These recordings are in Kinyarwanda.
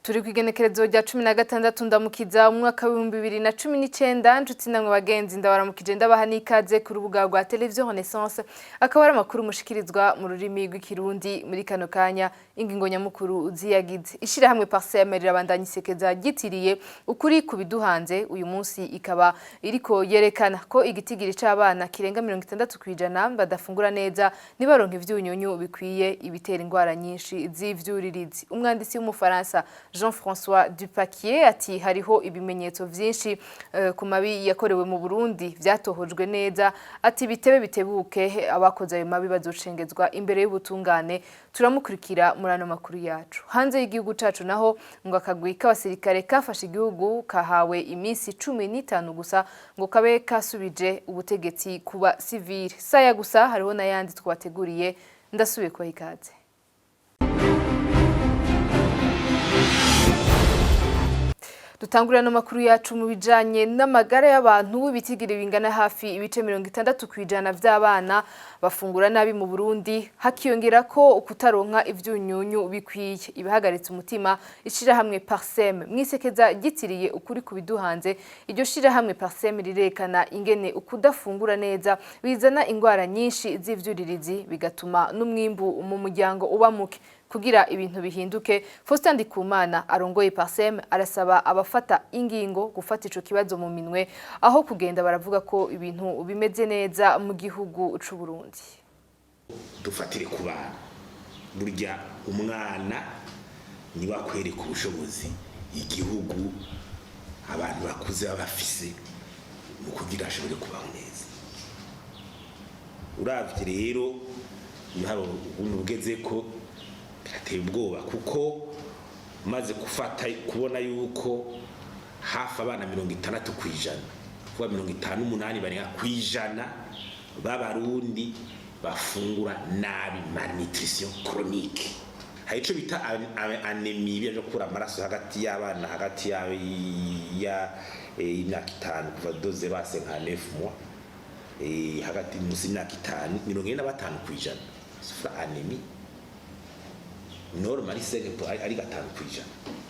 Turi kwigenekerezo rya 16 ndamukiza umwaka wa 2019 nshuti namwe bagenzi ndabaramukije ndabaha nikaze ku rubuga rwa Television Renaissance akabara makuru mushikirizwa mu rurimi rw'ikirundi muri kano kanya ingingo nyamukuru ziyagize ishira hamwe Parsem rirabandanya isekeza gitiriye ukuri kubiduhanze uyu munsi ikaba iriko yerekana ko igitigiri c'abana kirenga 60% badafungura neza nibaronka ivyunyunyu bikwiye ibitera ingwara nyinshi z'ivyuririzi umwanditsi w'umufaransa Jean-François Dupaquier ati hariho ibimenyetso vyinshi ku mabi yakorewe mu Burundi vyatohojwe neza ati bitebe bitebuke abakoze ayo mabi bazocengezwa imbere y'ubutungane turamukurikira murano makuru yacu hanze y'igihugu cacu naho ngo akagwi k'abasirikare kafashe igihugu kahawe iminsi 15 gusa ngo kabe kasubije ubutegetsi kuba civile saya gusa hariho nayandi twabateguriye ndasubiye kwa ikaze. Dutangurira no makuru yacu mu bijanye n'amagara y'abantu bitigire bingana hafi ibice 60% vy'abana bafungura nabi mu Burundi hakiyongera ko kutaronka ivyunyunyu bikwiye ibihagaritse umutima ishira hamwe Parsem mwisekeza gitiriye ukuri kubiduhanze iryo shira hamwe Parsem rirekana ingene ukudafungura neza bizana ingwara nyinshi z'ivyuririzi bigatuma n'umwimbu mu muryango uba muke kugira ibintu bihinduke. Faustin Ndikumana arongoye Parsem arasaba abafata ingingo gufata ico kibazo mu minwe aho kugenda baravuga ko ibintu bimeze neza mu gihugu c'u Burundi. Dufatire ku bana burya umwana ni wakwereka ubushobozi igihugu abantu bakuze abafise mu kugira ashobore kubaho neza. Uravye rero yabo unugeze ko ateye ubwoba kuko maze gufata kubona yuko hafi abana 60% kuba 58 bari kwijana b'abarundi bafungura nabi malnutrition chronique haico bita anemie byo kura amaraso hagati y'abana hagati ya imyaka 5 kuva 12 base nka 9 mois hagati musi imyaka 5 45% sufra anemie normal isege ari 5%.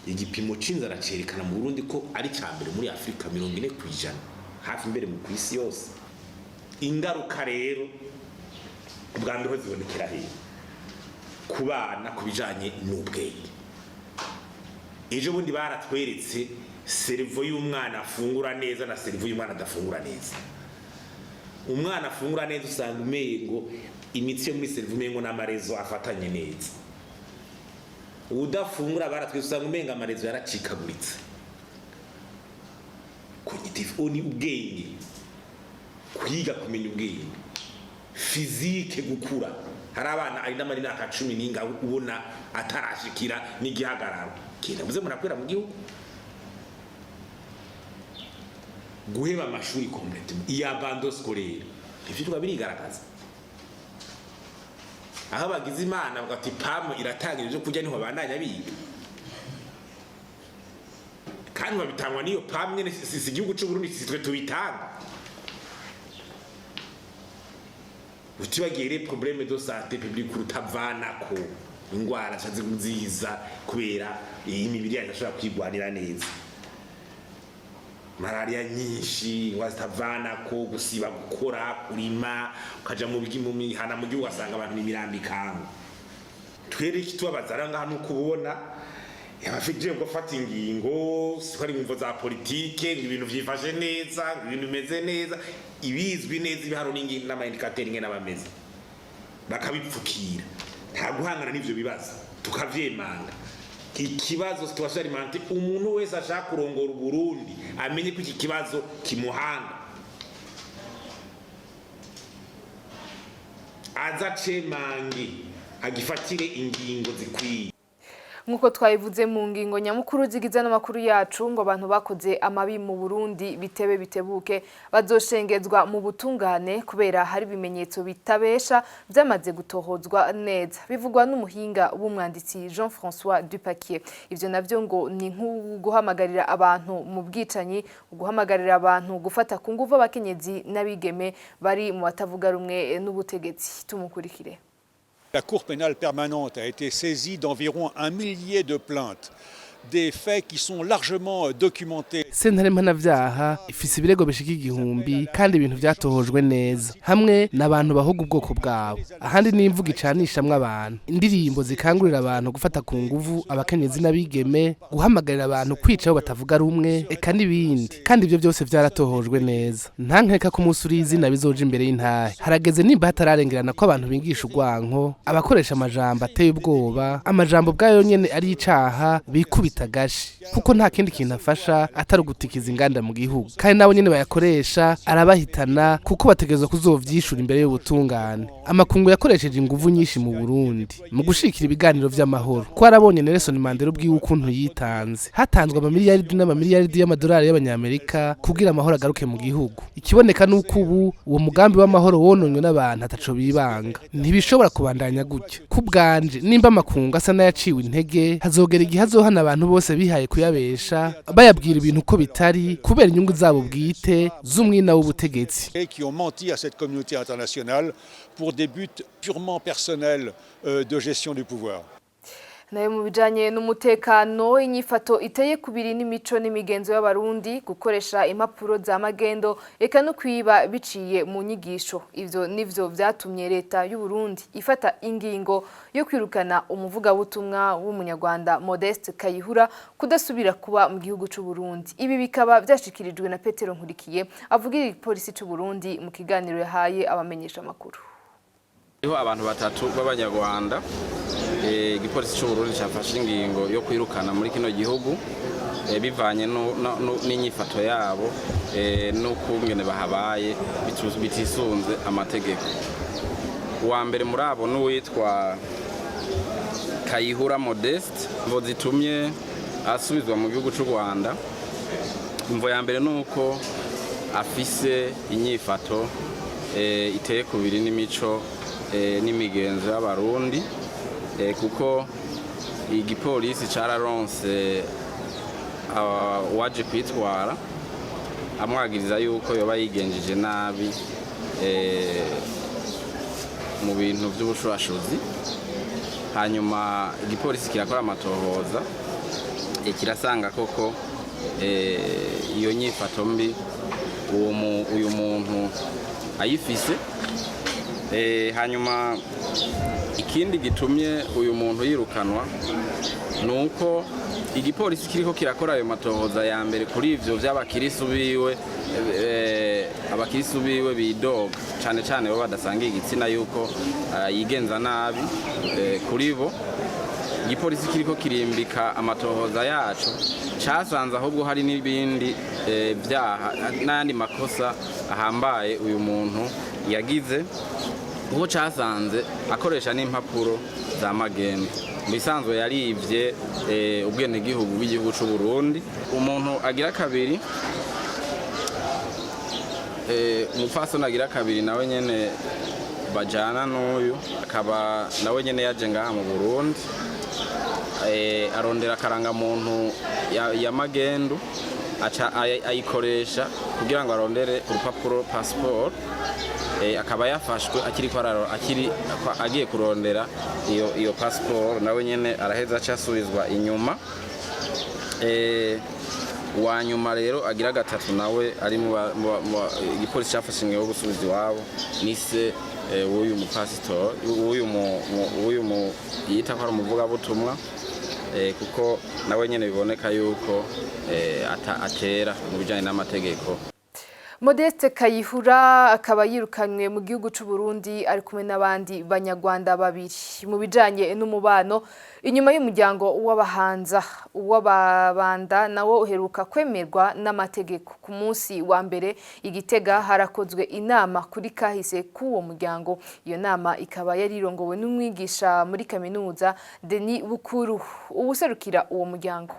Igipimo c'inzara cerekana mu Burundi ko ari cyambere muri Afrika 40% hafi imbere mu kwisi yose. Ingaruka rero ubwa mbere ho zibonekera he kubana kubijanye n'ubwenge. Ejo bundi baratweretse cerveau y'umwana afungura neza na cerveau y'umwana adafungura neza. Umwana afungura neza usanga umengo imitsi yo muri cerveau umengo n'amarezo afatanye neza. Udafungura baratwisanga umenga amarezo yaracikaguritse. Cognitive oni ubwenge kwiga kumenya ubwenge physique gukura hari abana ari n'amari naka 10 ninga ubona atarashikira n'igihagararo kira muze murakwira mu gihugu guheba amashuri complètement iyabando scolaire ivyo birigaragaza aho bagize imana bagati pamu iratangirije kujya niho bandanya biga kandi babitangwa niyo pamu nyene si igihugu c'u Burundi sitwe tubitanga utibagire problème de santé publique rutavana ko ingwara zazi nziza kubera imibiri yashobora kwigwanira neza malaria nyinshi wazitavana ko gusiba gukora kurima ukaja mu mihana mu gihugu asanga abantu nimirambikanga twere kitubabazara ngaha nuko ubona yabafije gufata ingingo sikari mu za politike ibintu vyifashe neza ibintu bimeze neza ibizwi neza ibiharo n'ingingo n'amaindicateurs ngena bameze bakabipfukira nta guhangana n'ivyo bibazo tukavyemanga ikibazo twasharimente umuntu wese ashaka kurongora Burundi amenye ko iki kibazo kimuhanga azacemange agifatire ingingo zikwiye nkuko twayivuze mu ngingo nyamukuru zigize n'amakuru yacu ngo abantu bakoze amabi mu Burundi bitebe bitebuke bazoshengezwa mu butungane kubera hari bimenyetso bitabesha byamaze gutohozwa neza bivugwa n'umuhinga w'umwanditsi Jean-François Dupaquier ivyo navyo ngo ni guhamagarira abantu mu bwicanyi guhamagarira abantu gufata ku nguvu abakenyezi n'abigeme bari mu batavuga rumwe n'ubutegetsi tumukurikire. La Cour pénale permanente a été saisie d'environ 1 millier de plaintes des faits qui sont largement documentés. Sentare mpanavyaha ifise ibirego bishika igihumbi kandi ibintu vyatohojwe neza hamwe n'abantu bahuga ubwoko bwabo ahandi n'imvuga icanishamwe abantu indirimbo zikangurira abantu gufata ku nguvu abakenyezi n'abigeme guhamagarira abantu kwica aho batavuga rumwe eka n'ibindi kandi ivyo byose vyaratohojwe neza nta nkeka ko umunsi uri izina bizoja imbere y'intahe harageze nimba hatararengerana ko abantu bingisha urwanko abakoresha amajambo ateye ubwoba amajambo bwayo nyene ari icaha bikubita gashi kuko nta kindi kintu afasha atari gutikiza inganda mu gihugu kandi nabo nyene bayakoresha arabahitana kuko bategerezwa kuzovyishura imbere y'ubutungane amakungu yakoresheje inguvu nyinshi mu Burundi mu gushikira ibiganiro vy'amahoro ko arabonye Nelson Mandela ubwiwe ukuntu yitanze hatanzwe amamiliyaridi n'amamiliyaridi y'amadolari y'abanyamerika kugira amahoro agaruke mu gihugu ikiboneka nuko ubu uwo mugambi w'amahoro wononywe n'abantu ataco bibanga ntibishobora kubandanya gutyo kubwanje nimba amakungu asa n'ayaciwe intege hazogera igihe hazohana abantu bose bihaye kuyabesha bayabwira ibintu ko bitari kubera inyungu zabo bwite z'umwina w'ubutegetsi Qui ont menti à cette communauté internationale pour des buts purement personnels de gestion du pouvoir. nayo mu bijanye n'umutekano inyifato iteye kubiri n'imico n'imigenzo y'abarundi gukoresha impapuro za magendo eka no kwiba biciye mu nyigisho ivyo nivyo vyatumye leta y'u Burundi ifata ingingo yo kwirukana umuvuga butumwa w'umunyarwanda Modeste Kayihura kudasubira kuba mu gihugu c'u Burundi ibi bikaba vyashikirijwe na Petero Nkurikiye avugira ipolisi c'u Burundi mu kiganiro yahaye abamenyesha makuru. Abantu batatu b'abanyarwanda igipolisi cy'u Burundi cyafashe ingingo yo kwirukana muri kino gihugu bivanye n'inyifato yabo n'ukungene bahabaye bitisunze amategeko. Uwa mbere muri abo n'uwitwa Kayihura Modeste ngo zitumye asubizwa mu gihugu cy'u Rwanda. Imvo ya mbere nuko afise inyifato iteye kubiri n'imico n'imigenzo y'abarundi kuko igipolisi cararonse waje kwitwara amwagiriza yuko yoba yigenjeje nabi mu bintu by'ubushurashuzi hanyuma igipolisi kirakora amatohoza kirasanga koko iyo nyifato mbi uyu muntu ayifise hanyuma ikindi gitumye uyu muntu yirukanwa nuko igipolisi kiriko kirakora ayo matohoza ya mbere kuri ivyo by'abakirisu biwe abakirisu biwe bidoga cyane cyane bo badasangiye igitsina yuko yigenza nabi kuri bo igipolisi kiriko kirimbika amatohoza yacu casanze ahubwo hari n'ibindi byaha n'andi makosa ahambaye uyu muntu yagize uko casanze akoresha n'impapuro za magendo bisanzwe yarivye ubwene gihugu bw'igihugu c'u Burundi umuntu agira kabiri umufasoni agira kabiri nawe nyene bajana n'uyu akaba nawe nyene yaje ngaha mu Burundi arondera karanga muntu ya magendo aca ayikoresha kugira ngo arondere urupapuro passport akaba yafashwe agiye kurondera iyo passport nawe nyene araheza acasubizwa inyuma wa nyuma rero agira gatatu nawe ari mu igipolisi cyafashe ingingo yo gusubiza iwabo nise w'uyu mupasitor w'uyu yita ko ari umuvugabutumwa kuko nawe nyene biboneka yuko atera mu bijanye n'amategeko. Modeste Kayihura akaba yirukanywe mu gihugu c'u Burundi ari kumwe n'abandi banyarwanda babiri mu bijanye n'umubano inyuma y'umuryango w'ababanda nawo uheruka kwemerwa n'amategeko ku munsi wa mbere igitega harakozwe inama kuri kahise k'uwo muryango iyo nama ikaba yarirongowe n'umwigisha muri kaminuza Denis Bukuru ubuserukira uwo muryango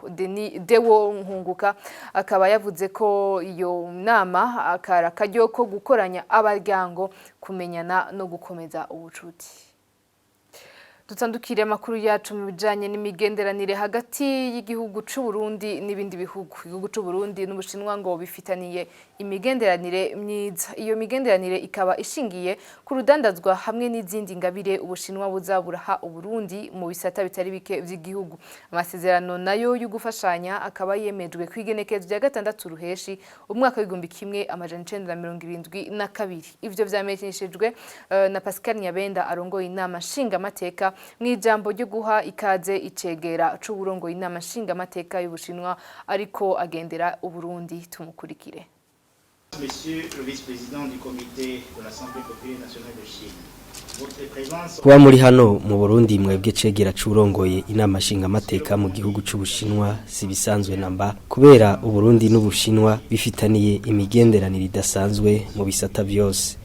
Dewo Nkunguka akaba yavuze ko iyo nama akara kajyo ko gukoranya abaryango kumenyana no gukomeza ubucuti. Dutandukire amakuru yacu mu bijanye n'imigenderanire hagati y'igihugu c'u Burundi n'ibindi bihugu. Igihugu c'u Burundi n'Ubushinwa ngo bifitaniye imigenderanire myiza. Iyo migenderanire ikaba ishingiye ku rudandazwa hamwe n'izindi ngabire Ubushinwa buzaburaha Uburundi mu bisata bitari bike vy'igihugu. Amasezerano nayo yo gufashanya akaba yemejwe kwigenekezo rya 6 ruheshi umwaka w'igihumbi kimwe amajana 1972. Ivyo vyamenyeshejwe na Pascal Nyabenda arongoye inama nshingamateka mwijambo ryo guha ikaze icegera c'uburongo inama nshingamateka y'Ubushinwa ariko agendera Uburundi. Tumukurikire. Monsieur le vice-président du comité de l'Assemblée populaire nationale de Chine. Kuba muri hano mu Burundi mwebwe cegera c'urongoye inama nshingamateka mu gihugu c'Ubushinwa si bisanzwe namba kubera Uburundi n'Ubushinwa bifitaniye imigenderanire idasanzwe mu bisata byose.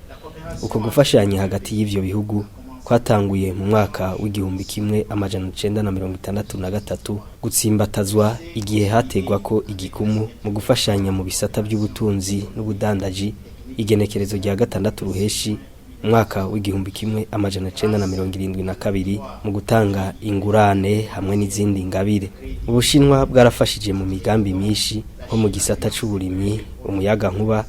Uko gufashanya hagati y'ivyo bihugu kwatanguye mu mwaka w'igihumbi kimwe amajana 1963 gutsimbatazwa igihe hategwa ko igikumu mu gufashanya mu bisata by'ubutunzi n'ubudandaji igenekerezo rya 6 ruheshi umwaka w'igihumbi kimwe amajana 1972 mu gutanga ingurane hamwe n'izindi ngabire. Ubushinwa bwarafashije mu migambi myinshi nko mu gisata c'uburimyi, umuyaga nkuba,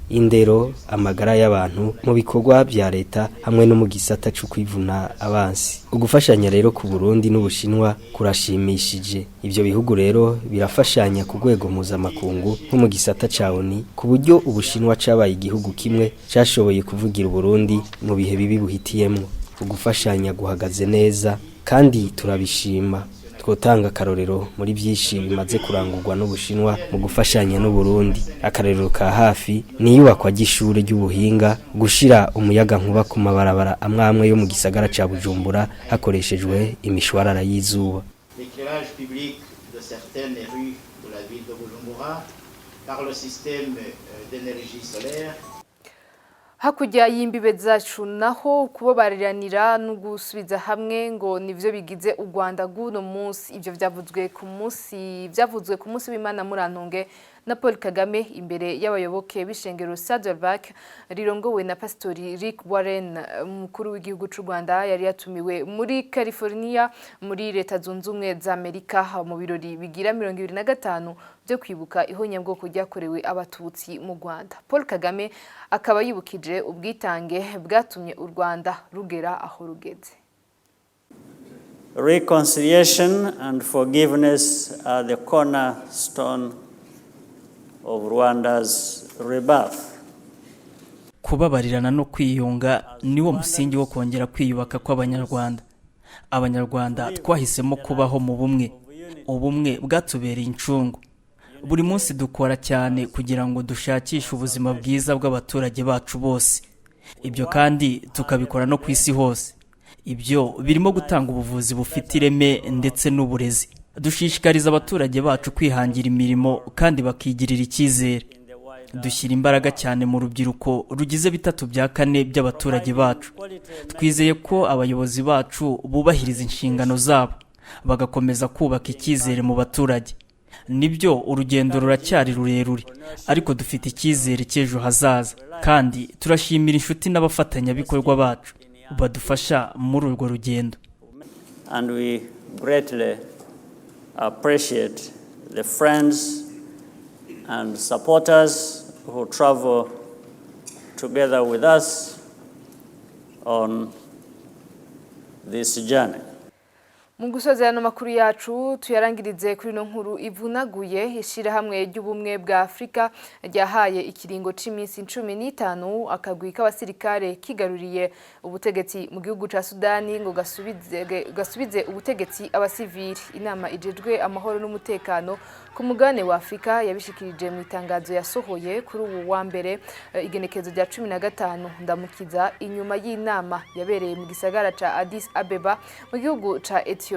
indero, amagara y'abantu mu bikorwa bya leta hamwe no mu gisata cyo kwivuna abansi. Ugufashanya rero ku Burundi n'Ubushinwa kurashimishije. Ivyo bihugu rero birafashanya ku rwego mpuzamakungu nko mu gisata ca ONU ku buryo Ubushinwa cabaye igihugu kimwe cyashoboye kuvugira Burundi mu bihe bibi buhitiyemwo. Ugufashanya guhagaze neza kandi turabishima. Twotanga akarorero muri byinshi bimaze kurangurwa n'Ubushinwa mu gufashanya n'u Burundi. Akarorero ka hafi ni iyubakwa ry'ishure ry'ubuhinga, gushira umuyaga nkuba ku mabarabara amwe yo mu gisagara ca Bujumbura hakoreshejwe imishwarara y'izuba. L'éclairage public de certaines rues de la ville de Bujumbura par le système d'énergie solaire. Hakurya y'imbibe zacu naho kubabariranira no gusubiza hamwe ngo nivyo bigize u Rwanda guno munsi. Ivyo vyavuzwe ku munsi w'Imana murantonge na Paul Kagame imbere y'abayoboke b'ishengero Saddleback rirongowe na Pastori Rick Warren. Umukuru w'igihugu c'u Rwanda yari yatumiwe muri California muri leta zunze ubumwe za Amerika mu birori bigira 25 byo kwibuka ihonyabwoko ryakorewe abatutsi mu Rwanda. Paul Kagame akaba yibukije ubwitange bwatumye u Rwanda rugera aho rugeze. Reconciliation and forgiveness are the cornerstone of Rwanda's rebirth. Kubabarirana no kwiyunga niwo musingi wo kongera kwiyubaka kw'Abanyarwanda. Abanyarwanda twahisemo kubaho mu bumwe. Ubumwe bwatubereye incungu. Buri munsi dukora cyane kugira ngo dushakishe ubuzima bwiza bw'abaturage bacu bose. Ibyo kandi tukabikora no ku isi hose. Ibyo birimo gutanga ubuvuzi bufite ireme ndetse n'uburezi. Dushishikariza abaturage bacu kwihangira imirimo kandi bakigirira icyizere. Dushyira imbaraga cyane mu rubyiruko rugize 3/4 by'abaturage bacu. Twizeye ko abayobozi bacu bubahiriza inshingano zabo bagakomeza kubaka icyizere mu baturage. Nibyo urugendo ruracyari rurerure ariko dufite icyizere cy'ejo hazaza kandi turashimira inshuti n'abafatanyabikorwa bacu badufasha muri urwo rugendo. And we greatly appreciate the friends and supporters who travel together with us on this journey. Mu gusozerana makuru yacu tuyarangirize kuri no nkuru ivunaguye ishirahamwe ry'ubumwe bwa Afrika ryahaye ikiringo c'iminsi 15 akagwi k'abasirikare kigaruriye ubutegetsi mu gihugu ca Sudani ngo gasubize ubutegetsi abasivili. Inama ijejwe amahoro n'umutekano ku mugane wa Afrika yabishikirije mu itangazo yasohoye kuri ubu wa mbere igenekezo rya 15 ndamukiza inyuma y'inama yabereye mu gisagara ca Addis Abeba mu gihugu ca Ethiopia.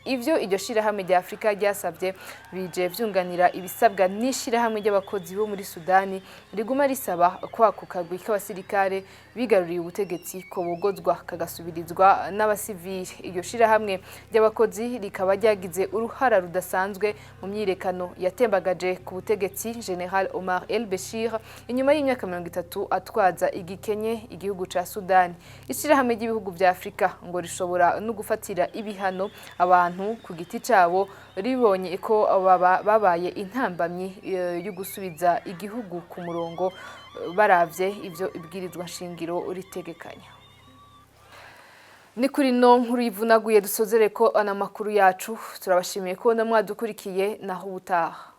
Ivyo iryo shirahamwe rya Afrika ryasabye bije vyunganira ibisabwa n'ishirahamwe ry'abakozi bo muri Sudani riguma risaba kwa kukagwi k'abasirikare bigaruriye ubutegetsi ko bogozwa kagasubirizwa n'abasivili. Iryo shirahamwe ry'abakozi rikaba ryagize uruhara rudasanzwe mu myirekano umuhano yatembagaje ku butegetsi General Omar el-Bashir inyuma y'imyaka 30 atwaza igikenye igihugu ca Sudan. Ishirahamwe ry'ibihugu vya Afrika ngo rishobora no gufatira ibihano abantu ku giti cabo ribonye ko babaye intambamyi yo gusubiza igihugu ku murongo baravye ivyo ibwirizwa nshingiro ritegekanya. Ni kuri no nkuru yivunaguye dusozere ko ana makuru yacu turabashimiye ko namwadukurikiye naho ubutaha.